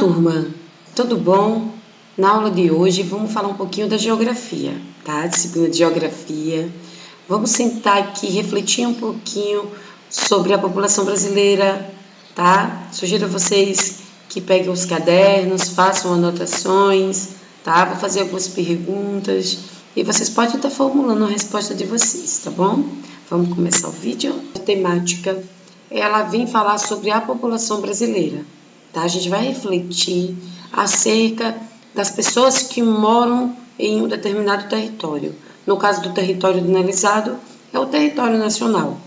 turma, tudo bom? Na aula de hoje vamos falar um pouquinho da geografia, tá? Disciplina de geografia. Vamos sentar aqui e refletir um pouquinho sobre a população brasileira, tá? Sugiro a vocês que peguem os cadernos, façam anotações, tá? Vou fazer algumas perguntas e vocês podem estar formulando a resposta de vocês, tá bom? Vamos começar o vídeo. A temática, ela vem falar sobre a população brasileira. Tá? A gente vai refletir acerca das pessoas que moram em um determinado território. No caso do território analisado, é o território nacional,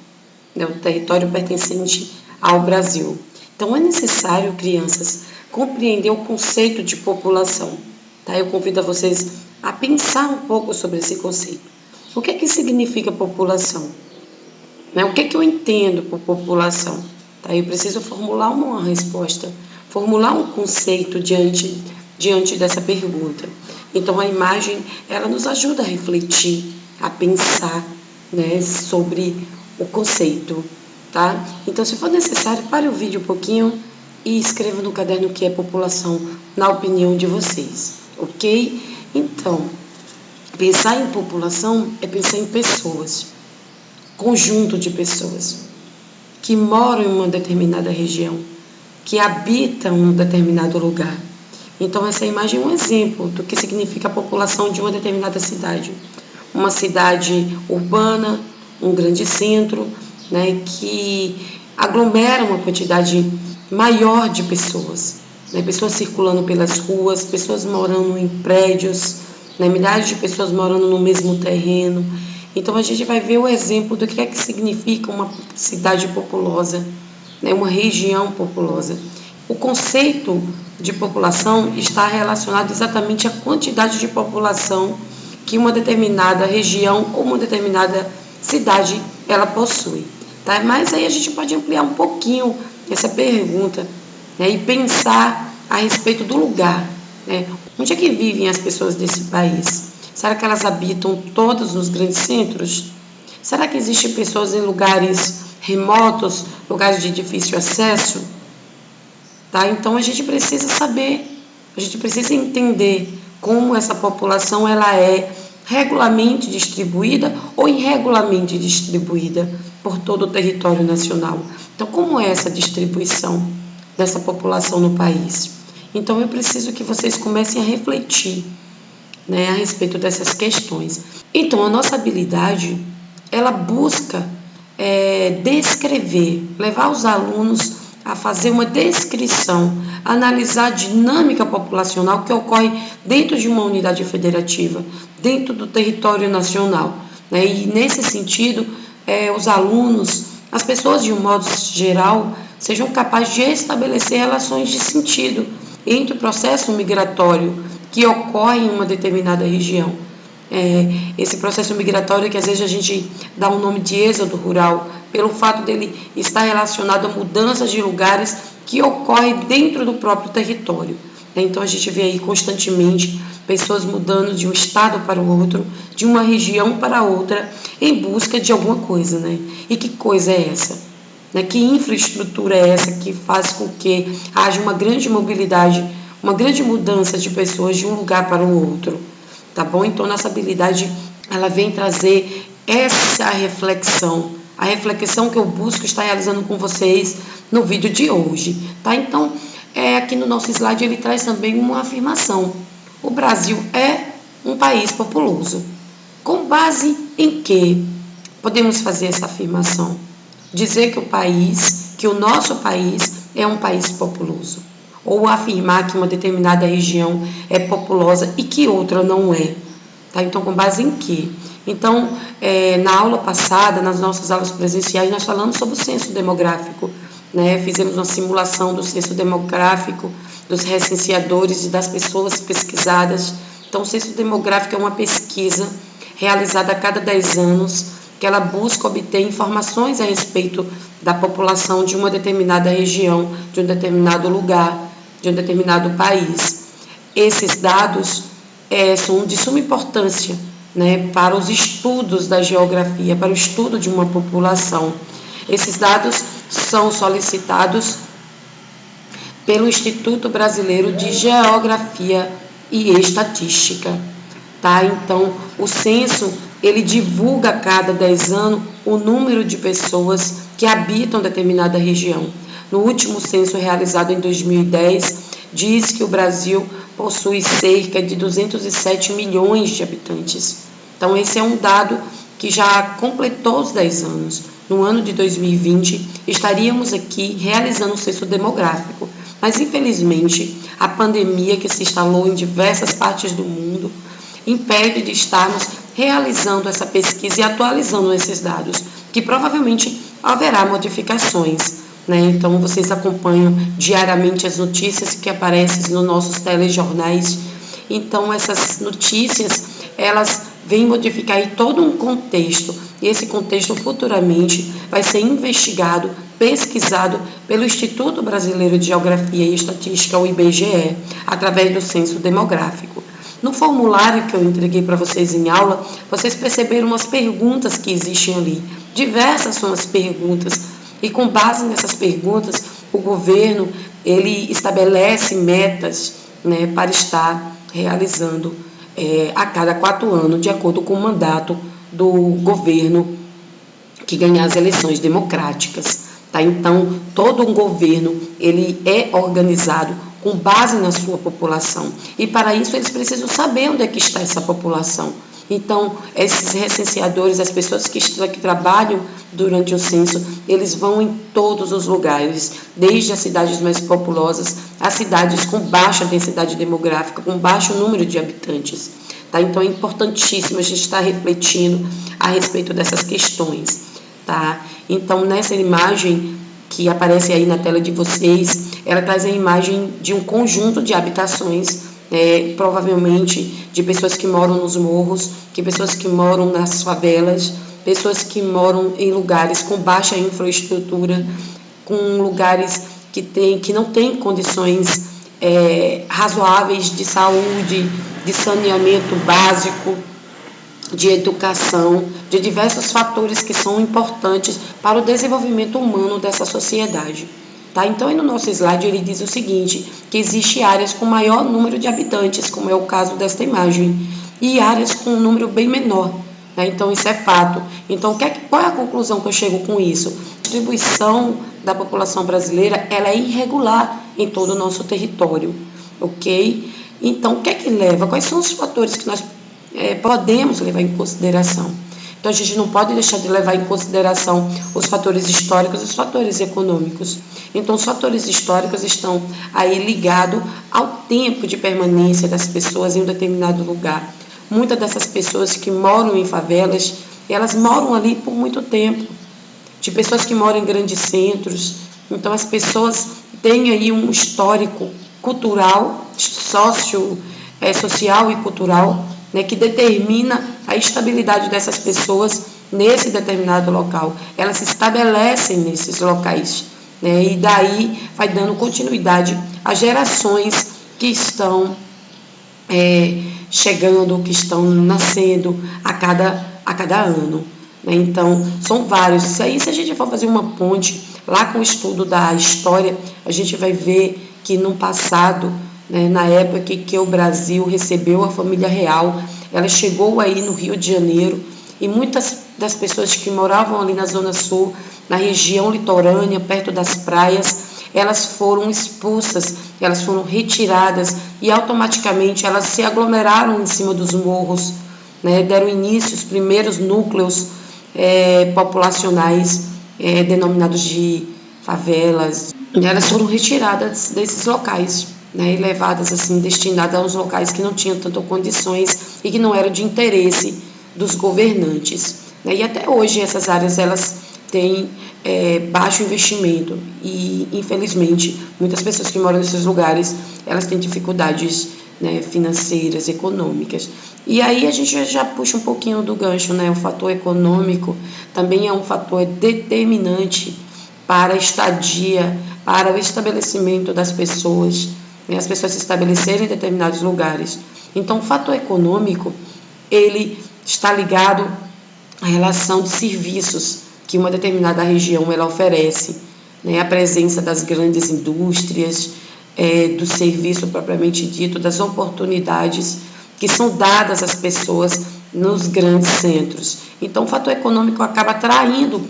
é o território pertencente ao Brasil. Então, é necessário, crianças, compreender o conceito de população. Tá? Eu convido a vocês a pensar um pouco sobre esse conceito. O que é que significa população? O que é que eu entendo por população? Tá? Eu preciso formular uma resposta, formular um conceito diante dessa pergunta. Então, a imagem, ela nos ajuda a refletir, a pensar, né, sobre o conceito. Tá? Então, se for necessário, pare o vídeo um pouquinho e escreva no caderno o que é população, na opinião de vocês. Ok? Então, pensar em população é pensar em pessoas, conjunto de pessoas que moram em uma determinada região, que habitam um determinado lugar. Então, essa imagem é um exemplo do que significa a população de uma determinada cidade. Uma cidade urbana, um grande centro, né, que aglomera uma quantidade maior de pessoas. Né, pessoas circulando pelas ruas, pessoas morando em prédios, né, milhares de pessoas morando no mesmo terreno. Então, a gente vai ver o exemplo do que é que significa uma cidade populosa, né, uma região populosa. O conceito de população está relacionado exatamente à quantidade de população que uma determinada região ou uma determinada cidade ela possui. Tá? Mas aí a gente pode ampliar um pouquinho essa pergunta, né, e pensar a respeito do lugar. Né? Onde é que vivem as pessoas desse país? Será que elas habitam todos nos grandes centros? Será que existem pessoas em lugares remotos, lugares de difícil acesso? Tá? Então, a gente precisa saber, a gente precisa entender como essa população ela é regularmente distribuída ou irregularmente distribuída por todo o território nacional. Então, como é essa distribuição dessa população no país? Então, eu preciso que vocês comecem a refletir, né, a respeito dessas questões. Então, a nossa habilidade, ela busca descrever, levar os alunos a fazer uma descrição, analisar a dinâmica populacional que ocorre dentro de uma unidade federativa, dentro do território nacional. Né? E, nesse sentido, os alunos, as pessoas de um modo geral, sejam capazes de estabelecer relações de sentido entre o processo migratório que ocorre em uma determinada região. Esse processo migratório que às vezes a gente dá um nome de êxodo rural, pelo fato dele estar relacionado a mudanças de lugares que ocorrem dentro do próprio território. Então a gente vê aí constantemente pessoas mudando de um estado para o outro, de uma região para outra, em busca de alguma coisa. Né? E que coisa é essa? Que infraestrutura é essa que faz com que haja uma grande mobilidade, uma grande mudança de pessoas de um lugar para o outro? Tá bom? Então, nossa habilidade, ela vem trazer essa reflexão. A reflexão que eu busco estar realizando com vocês no vídeo de hoje. Tá? Então, aqui no nosso slide, ele traz também uma afirmação. O Brasil é um país populoso. Com base em que podemos fazer essa afirmação? Dizer que o nosso país é um país populoso. Ou afirmar que uma determinada região é populosa e que outra não é. Tá? Então, com base em quê? Então, na aula passada, nas nossas aulas presenciais, nós falamos sobre o censo demográfico. Né? Fizemos uma simulação do censo demográfico, dos recenseadores e das pessoas pesquisadas. Então, o censo demográfico é uma pesquisa realizada a cada 10 anos, que ela busca obter informações a respeito da população de uma determinada região, de um determinado lugar, de um determinado país. Esses dados são de suma importância, né, para os estudos da geografia, para o estudo de uma população. Esses dados são solicitados pelo Instituto Brasileiro de Geografia e Estatística. Tá? Então, o censo, ele divulga a cada 10 anos o número de pessoas que habitam determinada região. No último censo realizado em 2010, diz que o Brasil possui cerca de 207 milhões de habitantes. Então, esse é um dado que já completou os 10 anos. No ano de 2020, estaríamos aqui realizando um censo demográfico, mas infelizmente a pandemia que se instalou em diversas partes do mundo impede de estarmos realizando essa pesquisa e atualizando esses dados, que provavelmente haverá modificações. Então, vocês acompanham diariamente as notícias que aparecem nos nossos telejornais. Então, essas notícias, elas vêm modificar aí todo um contexto, e esse contexto futuramente vai ser investigado, pesquisado pelo Instituto Brasileiro de Geografia e Estatística, o IBGE, através do censo demográfico. No formulário que eu entreguei para vocês em aula, vocês perceberam umas perguntas que existem ali. Diversas são as perguntas. E com base nessas perguntas, o governo ele estabelece metas, para estar realizando a cada 4 anos, de acordo com o mandato do governo que ganhar as eleições democráticas. Tá? Então, todo um governo ele é organizado com base na sua população. E para isso eles precisam saber onde é que está essa população. Então, esses recenseadores, as pessoas que trabalham durante o censo, eles vão em todos os lugares, desde as cidades mais populosas às cidades com baixa densidade demográfica, com baixo número de habitantes. Tá? Então, é importantíssimo a gente estar refletindo a respeito dessas questões. Tá? Então, nessa imagem que aparece aí na tela de vocês, ela traz a imagem de um conjunto de habitações, provavelmente de pessoas que moram nos morros, que pessoas que moram nas favelas, pessoas que moram em lugares com baixa infraestrutura, com lugares que não têm condições razoáveis de saúde, de saneamento básico, de educação, de diversos fatores que são importantes para o desenvolvimento humano dessa sociedade. Tá? Então, aí no nosso slide ele diz o seguinte, que existe áreas com maior número de habitantes, como é o caso desta imagem, e áreas com um número bem menor. Né? Então, isso é fato. Então, qual é a conclusão que eu chego com isso? A distribuição da população brasileira ela é irregular em todo o nosso território. Ok? Então, o que é que leva? Quais são os fatores que nós podemos levar em consideração? Então, a gente não pode deixar de levar em consideração os fatores históricos e os fatores econômicos. Então, os fatores históricos estão aí ligados ao tempo de permanência das pessoas em um determinado lugar. Muitas dessas pessoas que moram em favelas, elas moram ali por muito tempo. De pessoas que moram em grandes centros. Então, as pessoas têm aí um histórico cultural, social e cultural, que determina a estabilidade dessas pessoas nesse determinado local. Elas se estabelecem nesses locais, e daí vai dando continuidade às gerações que estão chegando, que estão nascendo a cada ano. Então, são vários. Se a gente for fazer uma ponte lá com o estudo da história, a gente vai ver que no passado, na época que o Brasil recebeu a família real, ela chegou aí no Rio de Janeiro e muitas das pessoas que moravam ali na Zona Sul, na região litorânea, perto das praias, elas foram expulsas, elas foram retiradas e automaticamente elas se aglomeraram em cima dos morros, deram início os primeiros núcleos populacionais denominados de favelas. E elas foram retiradas desses locais, e levadas assim, destinadas a uns locais que não tinham tantas condições e que não eram de interesse dos governantes. E até hoje essas áreas elas têm baixo investimento e, infelizmente, muitas pessoas que moram nesses lugares elas têm dificuldades financeiras, econômicas. E aí a gente já puxa um pouquinho do gancho, o fator econômico também é um fator determinante para a estadia, para o estabelecimento das pessoas, as pessoas se estabelecerem em determinados lugares. Então, o fator econômico, ele está ligado à relação de serviços que uma determinada região ela oferece, a presença das grandes indústrias, do serviço propriamente dito, das oportunidades que são dadas às pessoas nos grandes centros. Então, o fator econômico acaba atraindo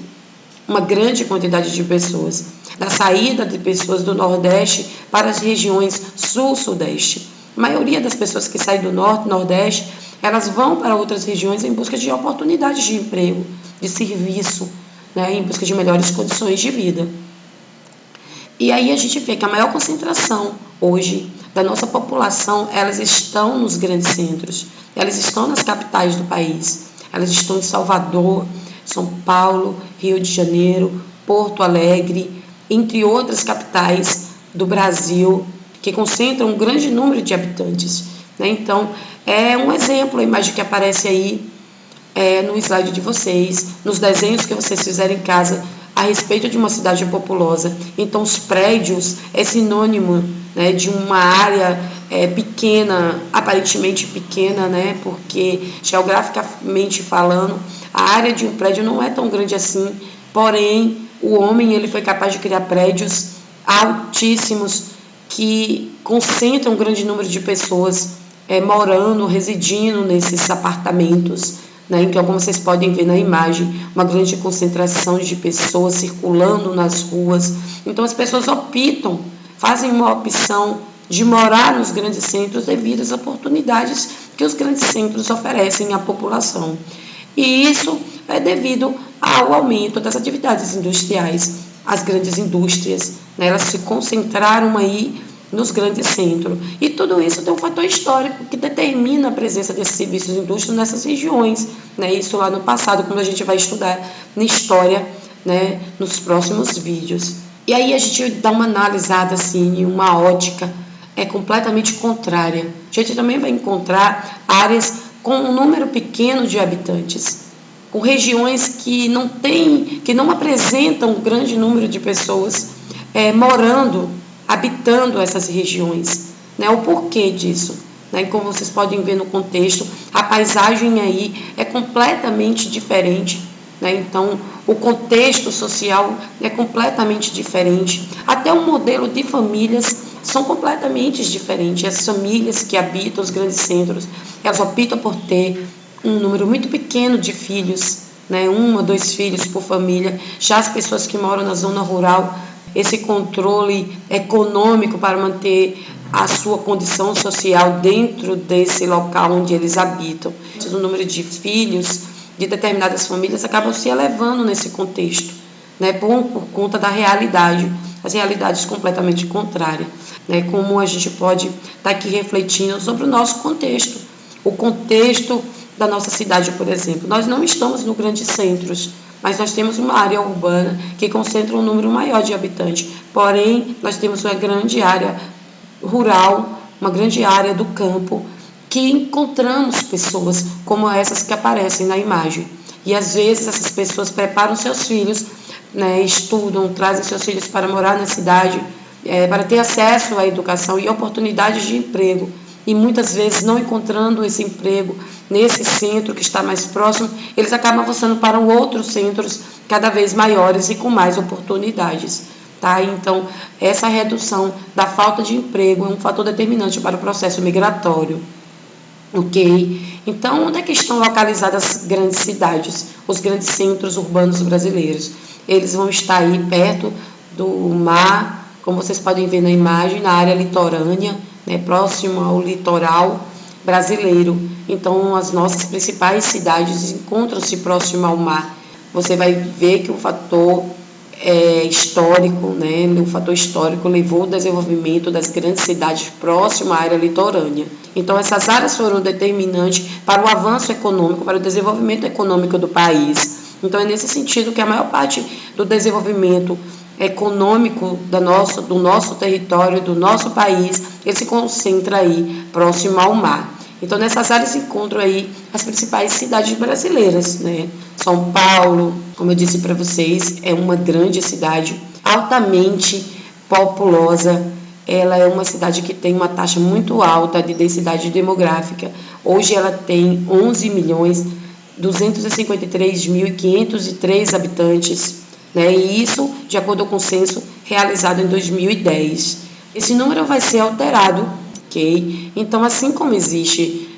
uma grande quantidade de pessoas, da saída de pessoas do Nordeste para as regiões Sul-Sudeste. A maioria das pessoas que saem do Norte e Nordeste, elas vão para outras regiões em busca de oportunidades de emprego, de serviço, né, em busca de melhores condições de vida. E aí a gente vê que a maior concentração hoje da nossa população, elas estão nos grandes centros, elas estão nas capitais do país, elas estão em Salvador, São Paulo, Rio de Janeiro, Porto Alegre, entre outras capitais do Brasil, que concentram um grande número de habitantes, né? Então, é um exemplo, a imagem que aparece aí no slide de vocês, nos desenhos que vocês fizerem em casa, a respeito de uma cidade populosa. Então, os prédios é sinônimo, né, de uma área pequena, aparentemente pequena, né, porque geograficamente falando, a área de um prédio não é tão grande assim, porém, o homem ele foi capaz de criar prédios altíssimos que concentram um grande número de pessoas morando, residindo nesses apartamentos, né? Então, como vocês podem ver na imagem, uma grande concentração de pessoas circulando nas ruas. Então, as pessoas optam, fazem uma opção de morar nos grandes centros devido às oportunidades que os grandes centros oferecem à população. E isso é devido ao aumento das atividades industriais. As grandes indústrias, né, elas se concentraram aí nos grandes centros. E tudo isso tem um fator histórico que determina a presença desses serviços indústrias nessas regiões, né? Isso lá no passado, quando a gente vai estudar na história, né, nos próximos vídeos. E aí a gente dá uma analisada assim, em uma ótica completamente contrária. A gente também vai encontrar áreas com um número pequeno de habitantes, com regiões que não apresentam um grande número de pessoas morando, habitando essas regiões, né? O porquê disso, né? Como vocês podem ver no contexto, a paisagem aí é completamente diferente, né? Então, o contexto social é completamente diferente, até o modelo de famílias são completamente diferentes. As famílias que habitam os grandes centros, elas optam por ter um número muito pequeno de filhos, né? 1 ou 2 filhos por família. Já as pessoas que moram na zona rural, esse controle econômico para manter a sua condição social dentro desse local onde eles habitam. O número de filhos de determinadas famílias acabam se elevando nesse contexto, né, por conta da realidade, as realidades completamente contrárias, né, como a gente pode estar aqui refletindo sobre o nosso contexto, o contexto da nossa cidade, por exemplo. Nós não estamos no grandes centros, mas nós temos uma área urbana que concentra um número maior de habitantes. Porém, nós temos uma grande área rural, uma grande área do campo, que encontramos pessoas como essas que aparecem na imagem. E às vezes essas pessoas preparam seus filhos, né, estudam, trazem seus filhos para morar na cidade, para ter acesso à educação e oportunidades de emprego. E muitas vezes, não encontrando esse emprego nesse centro que está mais próximo, eles acabam avançando para outros centros cada vez maiores e com mais oportunidades. Tá? Então, essa redução da falta de emprego é um fator determinante para o processo migratório. Ok? Então, onde é que estão localizadas as grandes cidades, os grandes centros urbanos brasileiros? Eles vão estar aí perto do mar, como vocês podem ver na imagem, na área litorânea, né, próximo ao litoral brasileiro. Então, as nossas principais cidades encontram-se próximo ao mar. Você vai ver que o fator histórico, né, o fator histórico levou ao desenvolvimento das grandes cidades próximo à área litorânea. Então, essas áreas foram determinantes para o avanço econômico, para o desenvolvimento econômico do país. Então, é nesse sentido que a maior parte do desenvolvimento econômico do nosso território, do nosso país, ele se concentra aí próximo ao mar. Então, nessas áreas se encontram aí as principais cidades brasileiras, né? São Paulo, como eu disse para vocês, é uma grande cidade, altamente populosa. Ela é uma cidade que tem uma taxa muito alta de densidade demográfica. Hoje ela tem 11.253.503 habitantes, né? E isso de acordo com o censo realizado em 2010. esse número vai ser alterado, ok? Então, assim como existe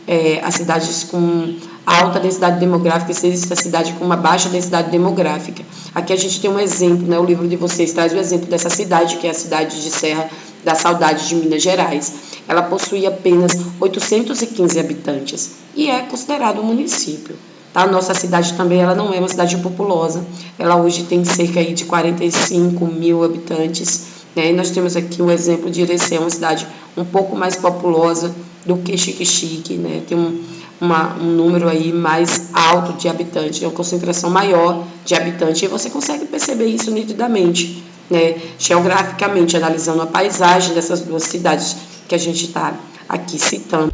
as cidades com alta densidade demográfica, existe a cidade com uma baixa densidade demográfica. Aqui a gente tem um exemplo, né? O livro de vocês traz o exemplo dessa cidade, que é a cidade de Serra da Saudade de Minas Gerais. Ela possui apenas 815 habitantes e é considerado um município. A nossa cidade também ela não é uma cidade populosa, ela hoje tem cerca de 45 mil habitantes, né? E nós temos aqui um exemplo de Irecê, uma cidade um pouco mais populosa do que Xique-Xique, né? Tem um número aí mais alto de habitantes, uma concentração maior de habitantes, e você consegue perceber isso nitidamente, né? Geograficamente, analisando a paisagem dessas duas cidades que a gente está aqui citando.